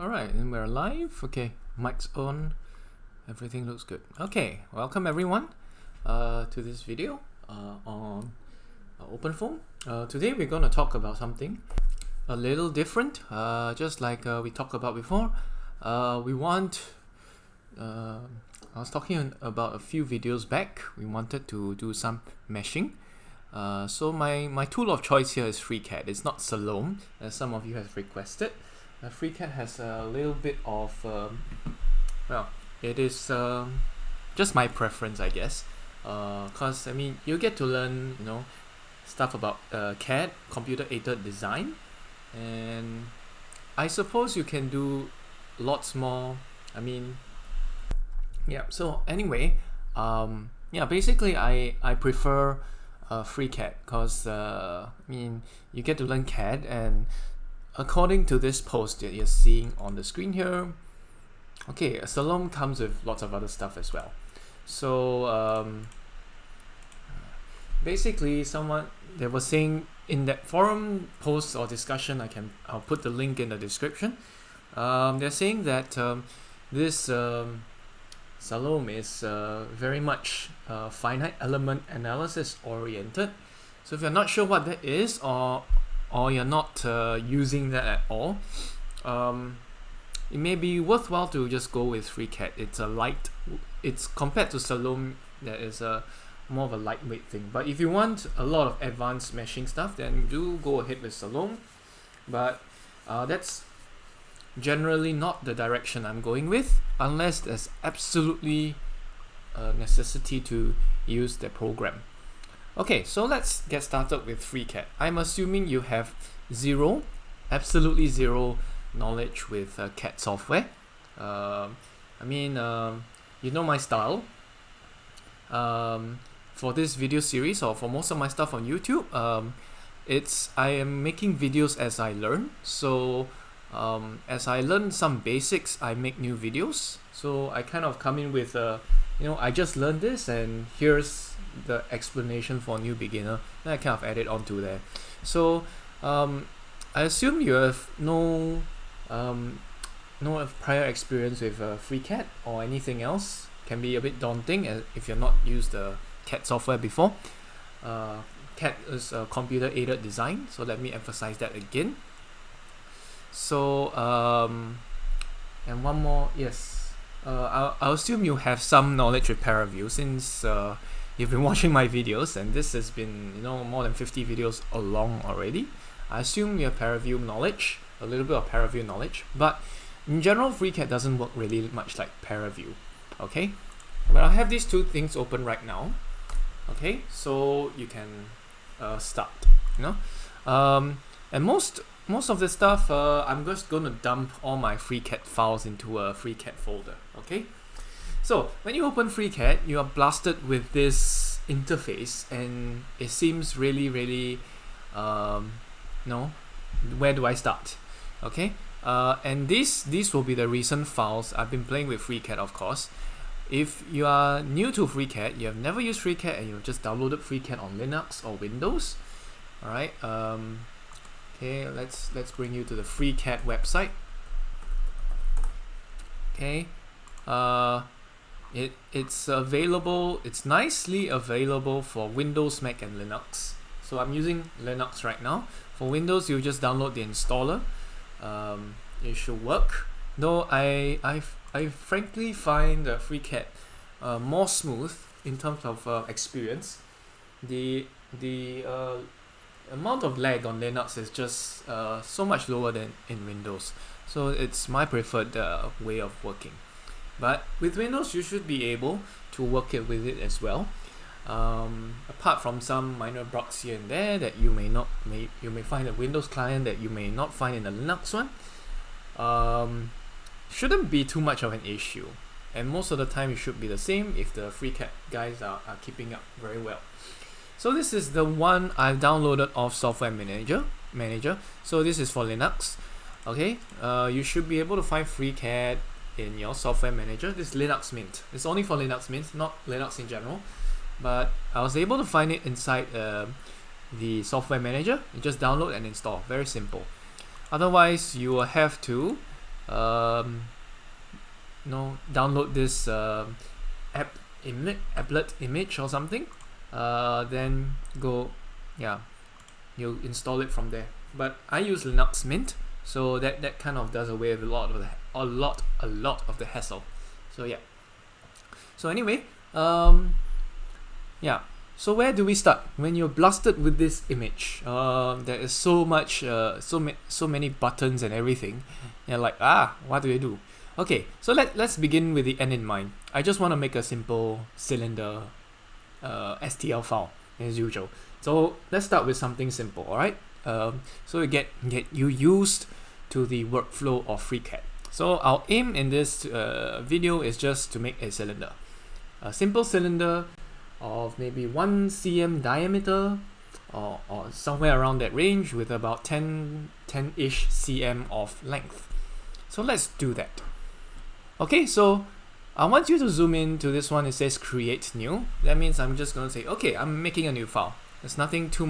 Alright, and we're live. Okay, mic's on. Everything looks good. Okay, welcome everyone to this video on OpenFOAM. Today we're going to talk about something a little different, just like we talked about before. I was talking about a few videos back. We wanted to do some meshing. So my tool of choice here is freeCAD. It's not Salome, as some of you have requested. freeCAD has a little bit of, well, it is just my preference, I guess. Cause I mean, you get to learn, stuff about CAD, computer-aided design, and I suppose you can do lots more. I mean, yeah. So anyway, yeah, basically, I prefer freeCAD because I mean, you get to learn CAD, and according to this post that you're seeing on the screen here, okay, Salome comes with lots of other stuff as well. So basically, they were saying in that forum post or discussion, I'll put the link in the description. They're saying that this Salome is very much finite element analysis oriented. So if you're not sure what that is, or you're not using that at all, it may be worthwhile to just go with freeCAD. It's compared to Salome, that is more of a lightweight thing. But if you want a lot of advanced meshing stuff, then do go ahead with Salome. But that's generally not the direction I'm going with, unless there's absolutely a necessity to use the program. Okay, so let's get started with freeCAD. I'm assuming you have absolutely zero knowledge with CAD software. I mean, you know my style. For this video series, or for most of my stuff on YouTube, I am making videos as I learn. So as I learn some basics, I make new videos. So I kind of come in with I just learned this, and here's the explanation for a new beginner. Then I kind of add it onto there. So I assume you have no prior experience with freeCAD or anything else. Can be a bit daunting if you're not used the CAD software before. CAD is computer-aided design, so let me emphasize that again. So and one more, yes. I'll assume you have some knowledge with ParaView, since you've been watching my videos, and this has been more than 50 videos along already. I assume you have ParaView knowledge, a little bit of ParaView knowledge, but in general, freeCAD doesn't work really much like ParaView. Okay, but I have these two things open right now. Okay, so you can start. And most of the stuff, I'm just going to dump all my freeCAD files into a freeCAD folder. Okay, so when you open freeCAD, you are blasted with this interface, and it seems really where do I start? Okay, and these will be the recent files. I've been playing with freeCAD, of course. If you are new to freeCAD, you have never used freeCAD, and you've just downloaded freeCAD on Linux or Windows, all right. Okay, let's bring you to the freeCAD website. Okay, it's available. It's nicely available for Windows, Mac, and Linux. So I'm using Linux right now. For Windows, you just download the installer. It should work. Though I frankly find freeCAD more smooth in terms of experience. The amount of lag on Linux is just so much lower than in Windows. So it's my preferred way of working. But with Windows, you should be able to work with it as well. Apart from some minor bugs here and there that you may find a Windows client that you may not find in the Linux one. Shouldn't be too much of an issue, and most of the time it should be the same if the freeCAD guys are keeping up very well. So this is the one I've downloaded off Software Manager. So this is for Linux. Okay, you should be able to find freeCAD in your Software Manager. This is Linux Mint. It's only for Linux Mint, not Linux in general. But I was able to find it inside the Software Manager. You just download and install. Very simple. Otherwise, you will have to download this applet image or something, then go, you install it from there. But I use Linux Mint, so that kind of does away with a lot of the hassle. So yeah. So anyway, so where do we start when you're blasted with this image? There is so much, so many buttons and everything. You're like, what do I do? Okay, so let's begin with the end in mind. I just want to make a simple cylinder STL file as usual. So let's start with something simple, all right? So you get you used to the workflow of FreeCAD. So our aim in this video is just to make a cylinder, a simple cylinder of maybe 1 cm diameter or somewhere around that range with about 10-ish cm of length. So let's do that. Okay, so I want you to zoom in to this one. It says create new. That means I'm just going to say, okay, I'm making a new file. There's nothing too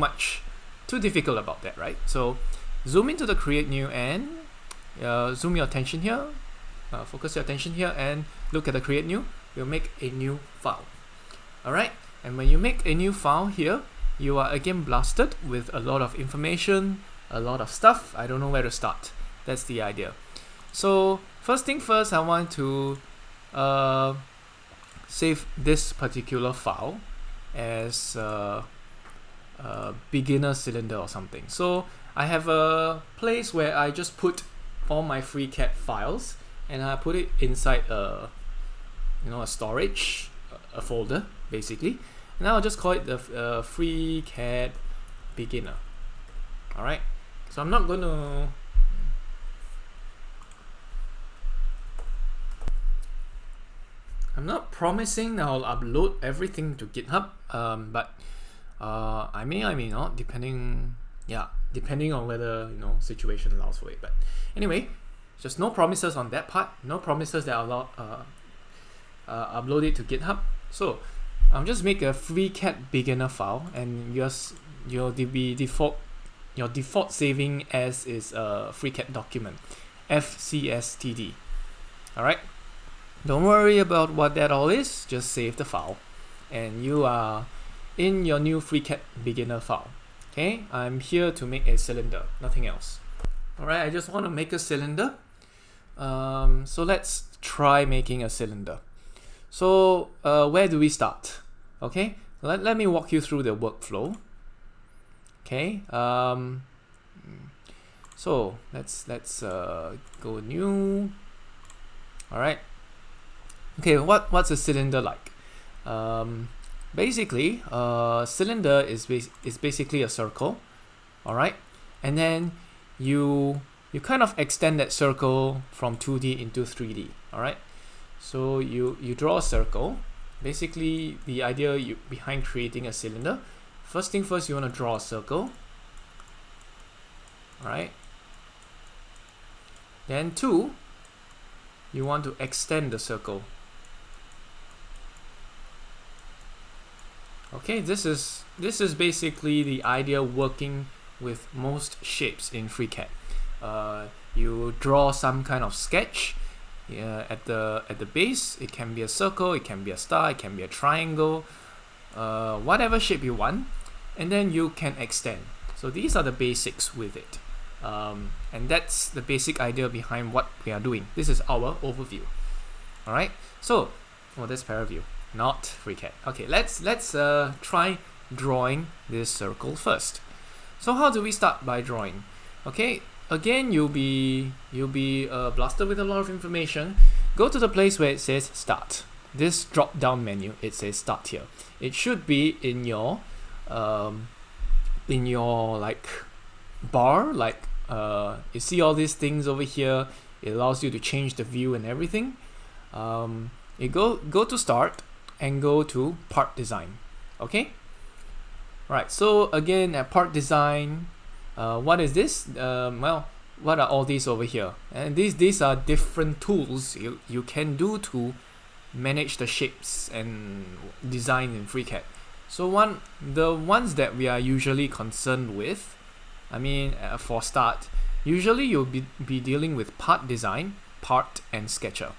difficult about that, right? So zoom into the create new and zoom your attention here, focus your attention here and look at the create new. We'll make a new file. Alright, and when you make a new file here, you are again blasted with a lot of information, a lot of stuff. I don't know where to start. That's the idea. So first thing first, I want to save this particular file as a beginner cylinder or something. So I have a place where I just put all my FreeCAD files and I put it inside a storage, a folder basically. And I'll just call it the FreeCAD beginner. Alright, so I'm not promising I'll upload everything to GitHub, but I may not, depending on whether situation allows for it. But anyway, just no promises on that part. No promises that I'll upload it to GitHub. So I'm just make a FreeCAD beginner file, and your default saving as is a FreeCAD document, FCSTD. All right. Don't worry about what that all is. Just save the file, and you are in your new FreeCAD beginner file. Okay, I'm here to make a cylinder, nothing else. Alright, I just want to make a cylinder. So let's try making a cylinder. So where do we start? Okay, let me walk you through the workflow. Okay, so let's go new. Alright. Okay, what's a cylinder like? Basically, cylinder is basically a circle, all right, and then you kind of extend that circle from 2D into 3D, all right. So you draw a circle. Basically, the idea behind creating a cylinder, first thing first, you want to draw a circle, all right. Then 2, you want to extend the circle. Okay, this is basically the idea working with most shapes in FreeCAD. You draw some kind of sketch at the base. It can be a circle, it can be a star, it can be a triangle, whatever shape you want, and then you can extend. So these are the basics with it, and that's the basic idea behind what we are doing. This is our overview. All right. So, that's ParaView, not FreeCAD. Okay, let's try drawing this circle first. So how do we start by drawing? Okay, again you'll be blasted with a lot of information. Go to the place where it says start. This drop down menu, it says start here. It should be in your like bar, like you see all these things over here. It allows you to change the view and everything. You go to start and go to part design. Okay, right. So again, at part design, what is this? Well, what are all these over here? And these are different tools you can do to manage the shapes and design in FreeCAD. So the ones that we are usually concerned with, I mean, for start, usually you'll be dealing with part design, part and sketcher.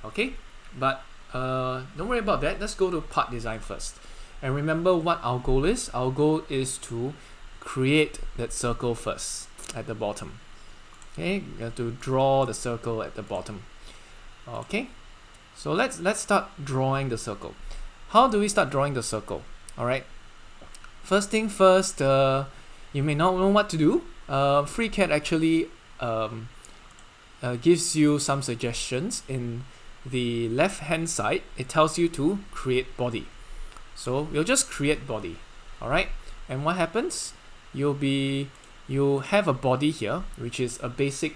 Okay, but don't worry about that. Let's go to part design first. And remember what our goal is. Our goal is to create that circle first at the bottom. Okay, you have to draw the circle at the bottom. Okay, so let's start drawing the circle. How do we start drawing the circle? All right. First thing first, you may not know what to do. FreeCAD actually gives you some suggestions. In the left hand side, it tells you to create body. So we'll just create body. All right. And what happens? You have a body here, which is a basic,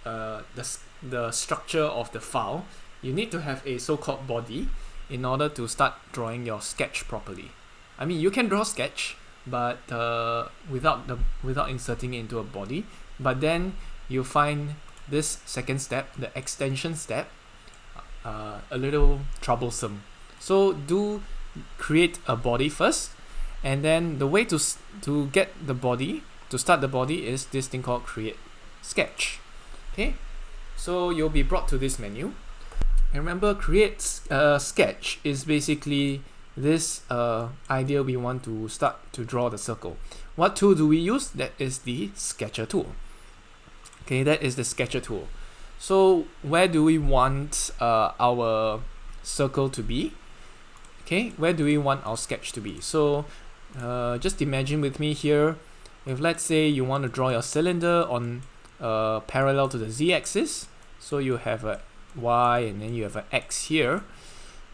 the structure of the file. You need to have a so-called body in order to start drawing your sketch properly. I mean, you can draw sketch, but without inserting it into a body. But then you find this second step, the extension step, a little troublesome. So do create a body first, and then the way to get the body, to start the body, is this thing called create sketch. Okay, so you'll be brought to this menu. And remember, create sketch is basically this idea we want to start to draw the circle. What tool do we use? That is the sketcher tool. Okay, that is the sketcher tool. So where do we want our circle to be? Okay, where do we want our sketch to be? So just imagine with me here, if let's say you want to draw your cylinder on parallel to the z-axis, so you have a y and then you have an x here,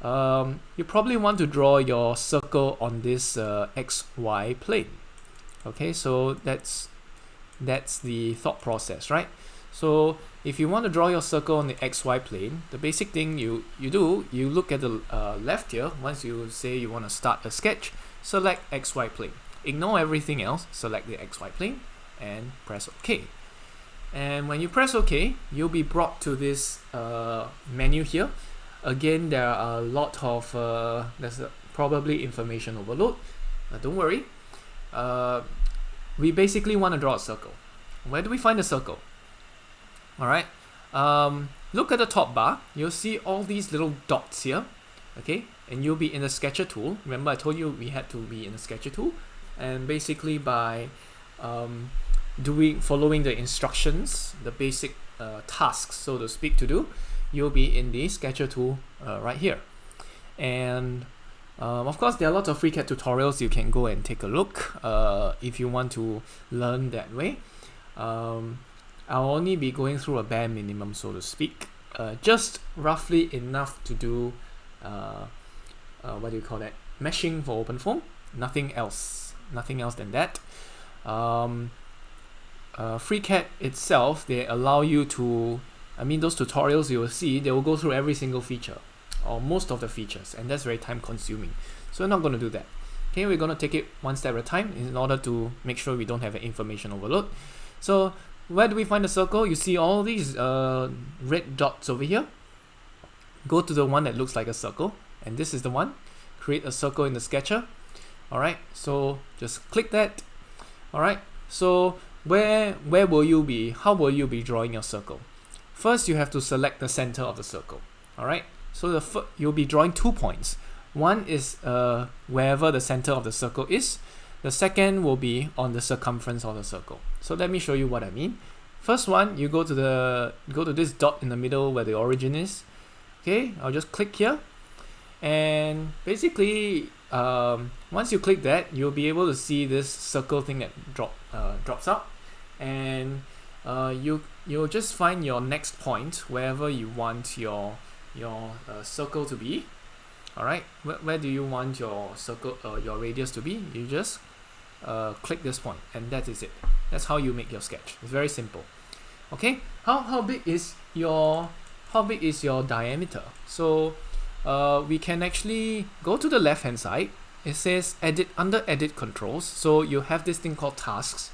you probably want to draw your circle on this xy plane. Okay, so that's the thought process, right? So if you want to draw your circle on the xy plane, the basic thing you do, you look at the left here. Once you say you want to start a sketch, select xy plane. Ignore everything else, select the xy plane and press OK. And when you press OK, you'll be brought to this menu here. Again, there are a lot of there's probably information overload. Don't worry. We basically want to draw a circle. Where do we find a circle? All right. Look at the top bar. You'll see all these little dots here. Okay, and you'll be in the sketcher tool. Remember, I told you we had to be in the sketcher tool, and basically by following the instructions, the basic tasks, so to speak, to do, you'll be in the sketcher tool right here. And of course, there are lots of FreeCAD tutorials you can go and take a look if you want to learn that way. I'll only be going through a bare minimum, so to speak, just roughly enough to do what do you call that? Meshing for OpenFOAM. Nothing else than that. FreeCAD itself, they allow you to, I mean, those tutorials you will see, they will go through every single feature or most of the features, and that's very time consuming. So we're not going to do that. Okay, we're going to take it one step at a time in order to make sure we don't have an information overload. So where do we find the circle? You see all these red dots over here. Go to the one that looks like a circle, and this is the one. Create a circle in the sketcher. Alright, so just click that. Alright, so where will you be? How will you be drawing your circle? First, you have to select the center of the circle. Alright, so you'll be drawing 2 points. One is wherever the center of the circle is. The second will be on the circumference of the circle. So let me show you what I mean. First one, you go to this dot in the middle where the origin is. Okay, I'll just click here, and basically once you click that, you'll be able to see this circle thing that drops out, and you'll just find your next point wherever you want your circle to be. All right, where do you want your circle, your radius to be? You just click this point, and that is it. That's how you make your sketch. It's very simple. Okay, how big is your diameter? So we can actually go to the left hand side. It says edit, under edit controls. So you have this thing called tasks.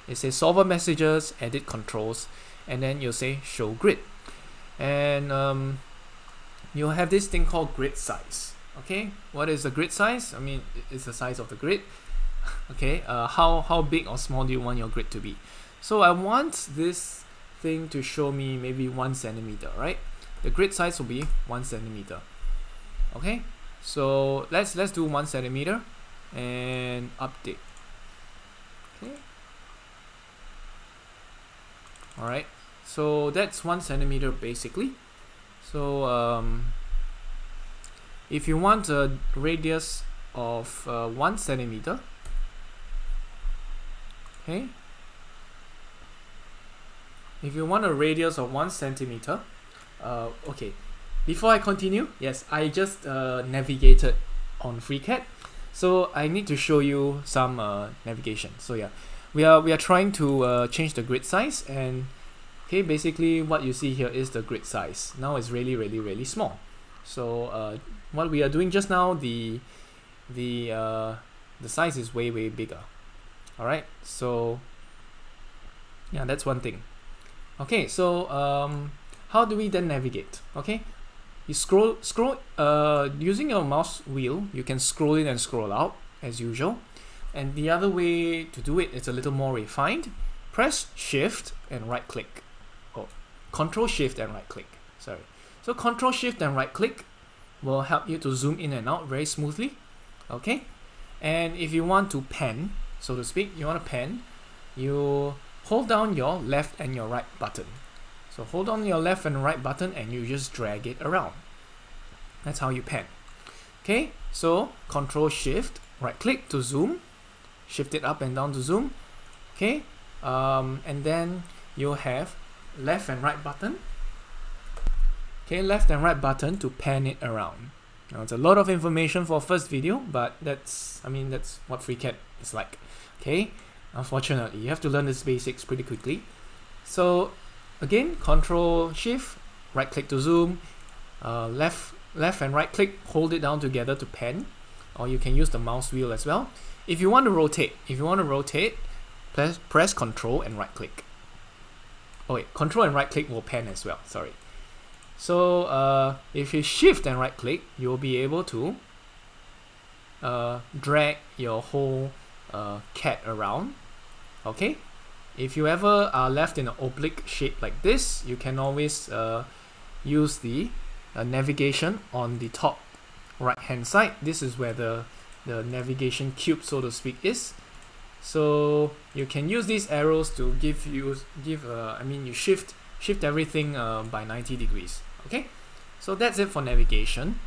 It says solver messages, edit controls, and then you'll say show grid, and you'll have this thing called grid size. Okay, what is the grid size? I mean, it's the size of the grid. Okay, how big or small do you want your grid to be? So I want this thing to show me maybe 1 centimeter, right? The grid size will be 1 centimeter. Okay, so let's do 1 centimeter and update. Okay. Alright, so that's 1 centimeter basically. So if you want a radius of 1 centimeter, okay, if you want a radius of 1 centimeter, okay, before I continue, yes, I just navigated on freeCAD, so I need to show you some navigation. So yeah, we are trying to change the grid size, and okay, basically what you see here is the grid size. Now it's really small. So what we are doing just now, the size is way bigger. All right, so yeah, that's one thing. Okay, so how do we then navigate? Okay, you scroll using your mouse wheel. You can scroll in and scroll out as usual. And the other way to do it is a little more refined. Press Shift and right click. Oh, Control Shift and right click. Sorry. So Control Shift and right click will help you to zoom in and out very smoothly. Okay. And if you want to pan, so to speak, you want to pan, you hold down your left and your right button. So hold on your left and right button and you just drag it around. That's how you pan. Okay. So Control Shift right click to zoom. Shift it up and down to zoom. Okay, and then you have left and right button. Okay, left and right button to pan it around. Now it's a lot of information for first video, but that's what freeCAD is like. Okay, unfortunately you have to learn these basics pretty quickly. So again, Control Shift right click to zoom, left and right click, hold it down together to pan, or you can use the mouse wheel as well. If you want to rotate, press Control and right click. Oh wait, Control and right click will pan as well, sorry. So if you Shift and right click, you'll be able to drag your whole CAD around. Okay, if you ever are left in an oblique shape like this, you can always use the navigation on the top right hand side. This is where the navigation cube, so to speak, is. So you can use these arrows to you shift everything by 90 degrees. Okay, so that's it for navigation.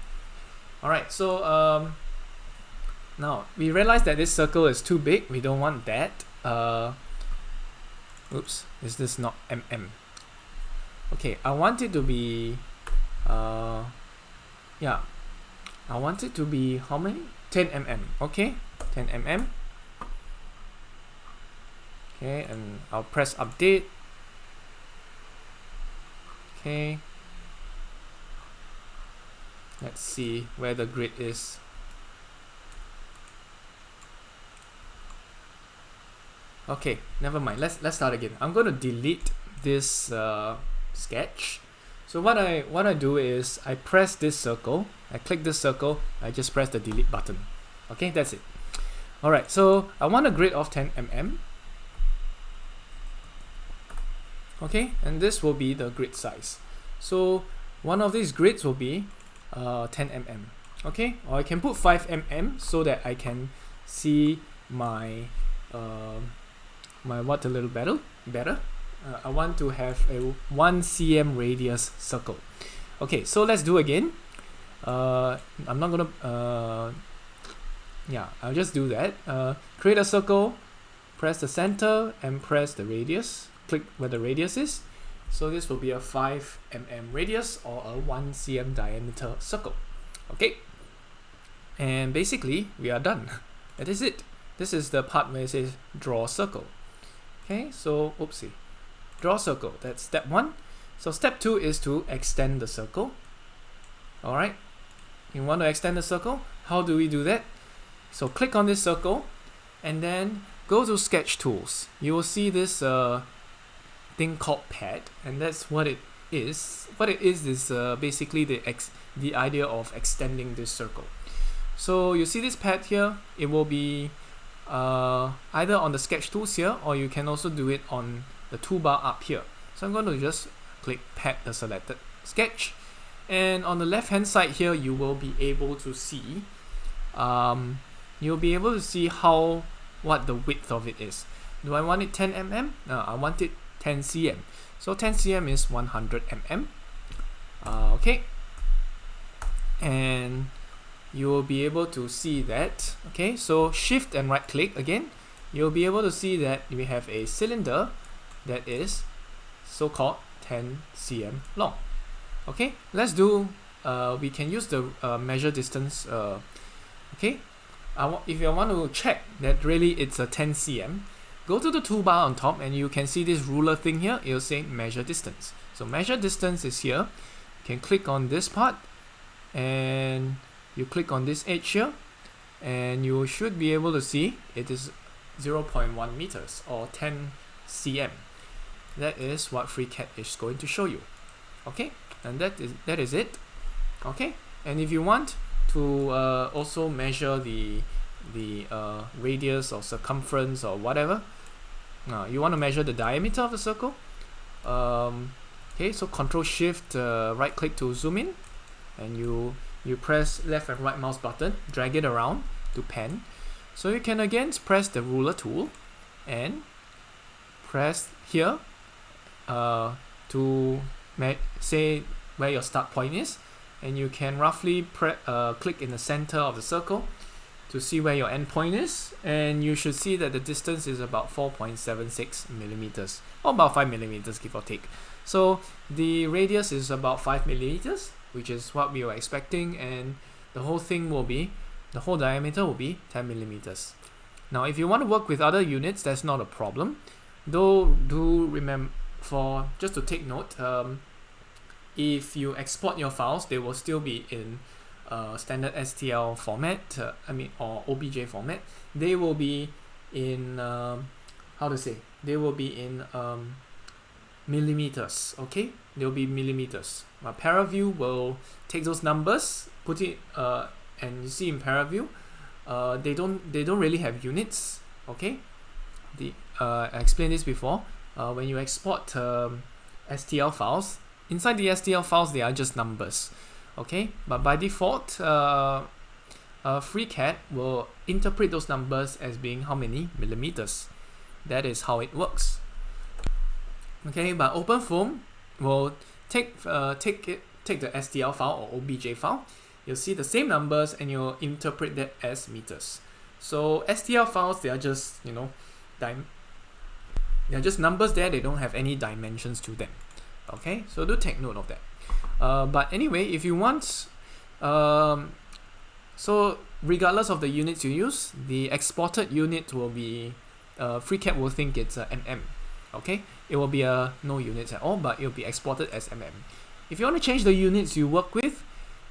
Alright, so now we realize that this circle is too big. We don't want that. Oops, is this not mm? Okay, I want it to be yeah, I want it to be how many? 10 mm. Okay, 10 mm. Okay, and I'll press update. Okay, let's see where the grid is. Okay, never mind. Let's start again. I'm going to delete this sketch. So what I do is I press this circle, I click this circle, I just press the delete button. Okay, that's it. Alright, so I want a grid of 10 mm. Okay, and this will be the grid size. So one of these grids will be 10 mm. Okay, or I can put 5 mm so that I can see my what a little better. I want to have a 1 cm radius circle. Okay, so let's do again. I'm not gonna yeah, I'll just do that. Create a circle, press the center and press the radius, click where the radius is. So this will be a 5 mm radius or a 1 cm diameter circle. Okay, and basically we are done. That is it. This is the part where it says draw circle. Okay, so oopsie, draw circle, that's step 1. So step 2 is to extend the circle. Alright, you want to extend the circle. How do we do that? So click on this circle and then go to sketch tools. You will see this thing called pad, and that's what it is. What it is basically the idea of extending this circle. So you see this pad here, it will be either on the sketch tools here, or you can also do it on the toolbar up here. So I'm going to just click pad the selected sketch, and on the left hand side here you will be able to see what the width of it is. Do I want it 10 mm? No, I want it 10 cm. So 10 cm is 100 mm. Okay, and you will be able to see that. Okay, so shift and right click again, you'll be able to see that we have a cylinder that is so-called 10 cm long. Okay, let's do we can use the measure distance. Okay, if you want to check that really it's a 10 cm, go to the toolbar on top and you can see this ruler thing here. It'll say measure distance. So measure distance is here. You can click on this part and you click on this edge here, and you should be able to see it is 0.1 meters or 10 cm. That is what freeCAD is going to show you. Okay, and that is it. Okay, and if you want to also measure the radius or circumference or whatever, you want to measure the diameter of the circle. Okay, so Control Shift right click to zoom in, and you press left and right mouse button, drag it around to pan. So you can again press the ruler tool and press here to say where your start point is, and you can roughly click in the center of the circle to see where your end point is, and you should see that the distance is about 4.76 millimeters, or about 5 millimeters give or take. So the radius is about 5 millimeters, which is what we were expecting, and the whole diameter will be 10 millimeters. Now if you want to work with other units, that's not a problem, though do remember, just to take note, if you export your files, they will still be in standard STL format, or OBJ format. They will be in they will be in millimeters. Okay, they will be millimeters. ParaView will take those numbers, put it, and you see in ParaView, they don't really have units. Okay, I explained this before. When you export STL files, inside the STL files they are just numbers. Okay, but by default, freeCAD will interpret those numbers as being how many millimeters. That is how it works. Okay, but OpenFOAM will take the STL file or OBJ file. You'll see the same numbers and you'll interpret that as meters. So STL files, they are just they're just numbers there. They don't have any dimensions to them. Okay, so do take note of that. But anyway, if you want, so regardless of the units you use, the exported unit will be, freeCAD will think it's a mm. Okay, it will be no units at all, but it will be exported as mm. If you want to change the units you work with,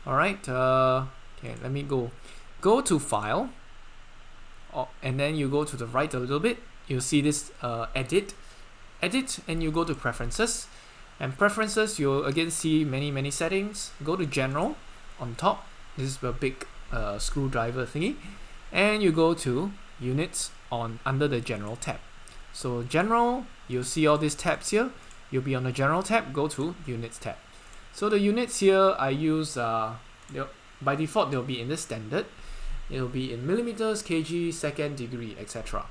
all right, okay, let me go to File, and then you go to the right a little bit. You'll see this edit, and you go to Preferences. And Preferences, you'll again see many settings. Go to General on top. This is a big screwdriver thingy, and you go to Units under the General tab. So General, you'll see all these tabs here. You'll be on the General tab. Go to Units tab. So the units here I use, by default they'll be in the standard. It'll be in millimeters, kg, second, degree, etc.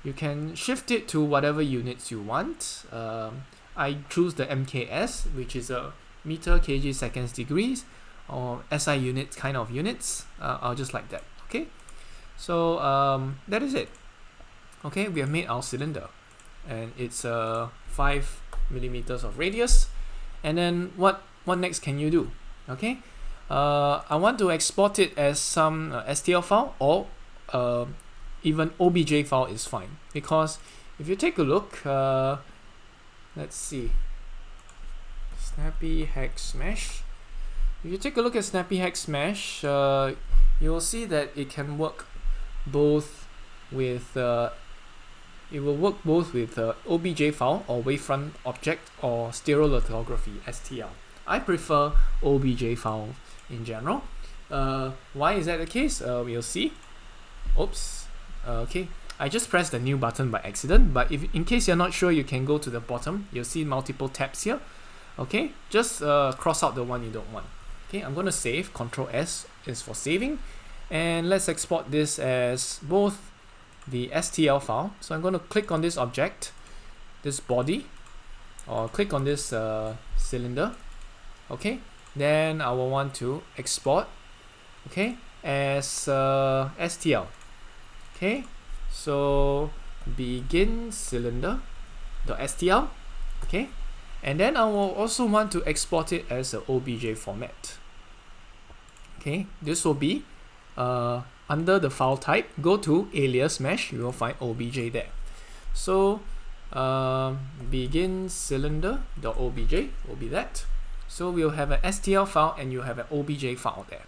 You can shift it to whatever units you want. I choose the MKS, which is a meter, kg, seconds, degrees, or SI units kind of units. I'll just like that. Okay, so that is it. Okay, we have made our cylinder, and it's 5 millimeters of radius. And then what next can you do? Okay, I want to export it as some STL file, or even OBJ file is fine, because if you take a look, let's see, snappyHexMesh. If you take a look at snappyHexMesh, you will see that it can work both with OBJ file or wavefront object or stereolithography (STL). I prefer OBJ file in general. Why is that the case? We'll see. Oops. Okay. I just pressed the new button by accident, but if in case you're not sure, you can go to the bottom. You'll see multiple tabs here. Okay, just cross out the one you don't want. Okay, I'm going to save. Control S is for saving, and let's export this as both the STL file. So I'm going to click on this object, this body, or click on this cylinder. Okay, then I will want to export, okay, as STL. Okay, so begin cylinder.stl. Okay, and then I will also want to export it as a OBJ format. Okay, this will be under the file type, go to alias mesh, you will find OBJ there. So begin cylinder.obj will be that. So we'll have an STL file and you have an OBJ file there.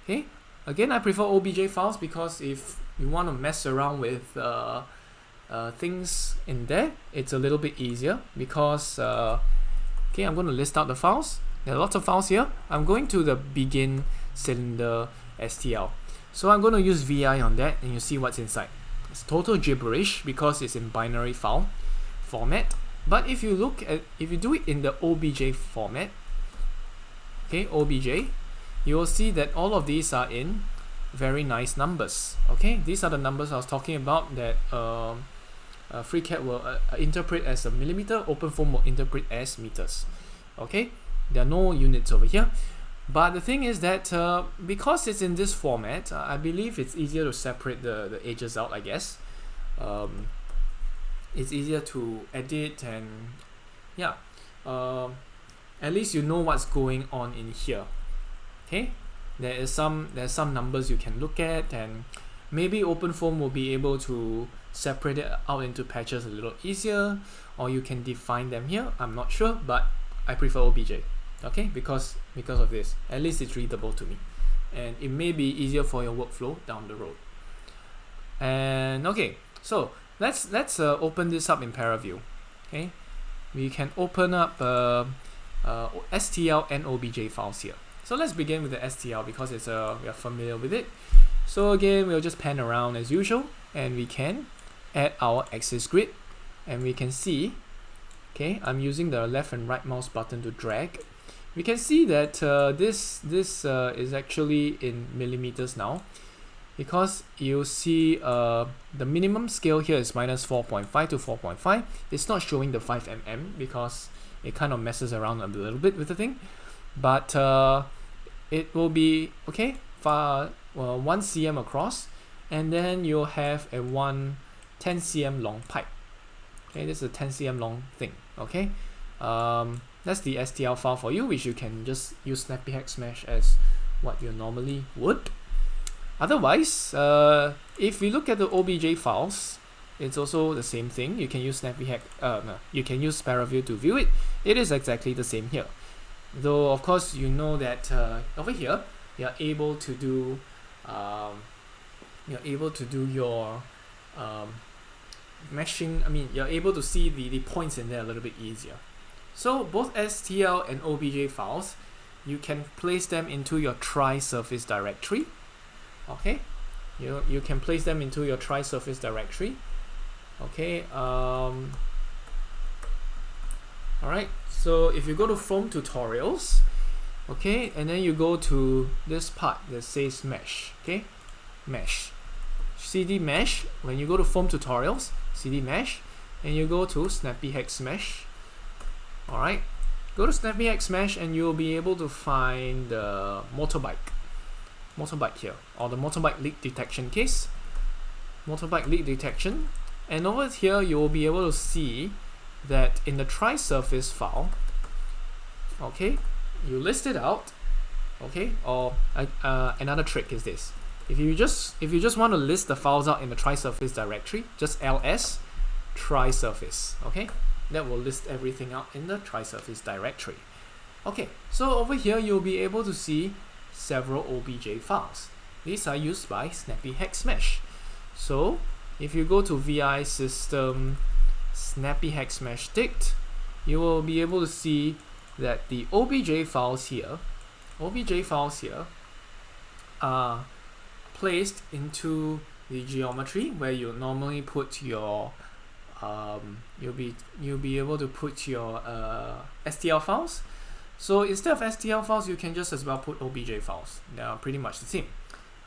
Okay, again, I prefer OBJ files because if you want to mess around with things in there, it's a little bit easier because okay, I'm going to list out the files. There are lots of files here. I'm going to the begin cylinder STL. So I'm going to use VI on that, and you see what's inside. It's total gibberish because it's in binary file format. But if you do it in the OBJ format, okay, OBJ, you will see that all of these are in very nice numbers. Okay, these are the numbers I was talking about that freeCAD will interpret as a millimeter, OpenFOAM will interpret as meters. Okay, there are no units over here. But the thing is that because it's in this format, I believe it's easier to separate the edges out, I guess. It's easier to edit, and yeah, at least you know what's going on in here. Okay, there's some numbers you can look at, and maybe OpenFOAM will be able to separate it out into patches a little easier, or you can define them here. I'm not sure, but I prefer OBJ. Okay, because of this, at least it's readable to me, and it may be easier for your workflow down the road. And okay, so let's open this up in ParaView. Okay, we can open up STL and OBJ files here. So let's begin with the STL because it's we are familiar with it. So again, we'll just pan around as usual, and we can add our axis grid, and we can see, okay, I'm using the left and right mouse button to drag. We can see that this is actually in millimeters now, because you see the minimum scale here is minus 4.5 to 4.5. It's not showing the 5 mm because it kind of messes around a little bit with the thing, but it will be okay, 1 cm across, and then you'll have a 10 cm long pipe. Okay, this is a 10 cm long thing. Okay, that's the STL file for you, which you can just use snappyHexMesh as what you normally would. Otherwise, if we look at the OBJ files, it's also the same thing. You can use you can use ParaView to view it. It is exactly the same here. Though of course you know that over here you're able to do your meshing. I mean, you're able to see the points in there a little bit easier. So both STL and OBJ files, you can place them into your tri-surface directory. Okay, you can place them into your tri-surface directory. Okay, alright, so if you go to Foam Tutorials, okay, and then you go to this part that says Mesh, okay, Mesh, CD Mesh. When you go to Foam Tutorials, CD Mesh, and you go to snappyHexMesh, alright, go to snappyHexMesh and you'll be able to find the motorbike here, or the motorbike leak detection case, motorbike leak detection. And over here you will be able to see that in the tri-surface file, okay, you list it out, okay, or another trick is this. If you just want to list the files out in the tri-surface directory, just ls tri-surface, okay, that will list everything out in the tri-surface directory. Okay, so over here you'll be able to see several OBJ files. These are used by snappyHexMesh. So if you go to VI system snappyHexMesh dict, you will be able to see that the OBJ files here are placed into the geometry where you normally put your you'll be able to put your STL files. So instead of STL files, you can just as well put OBJ files. They are pretty much the same.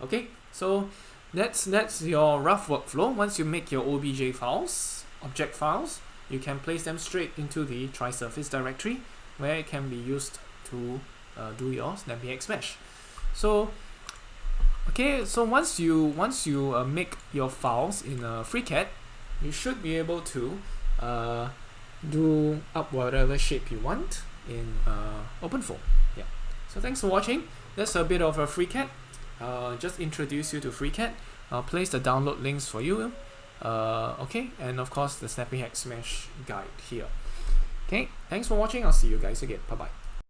Okay, so that's your rough workflow. Once you make your OBJ files, object files, you can place them straight into the tri-surface directory where it can be used to do your snappyHexMesh. So okay, so once you make your files in freeCAD, you should be able to do up whatever shape you want in OpenFOAM. Yeah. So thanks for watching. That's a bit of a freeCAD. Just introduce you to freeCAD. I'll place the download links for you. Okay, and of course the snappyHexMesh guide here. Okay, thanks for watching. I'll see you guys again. Bye bye.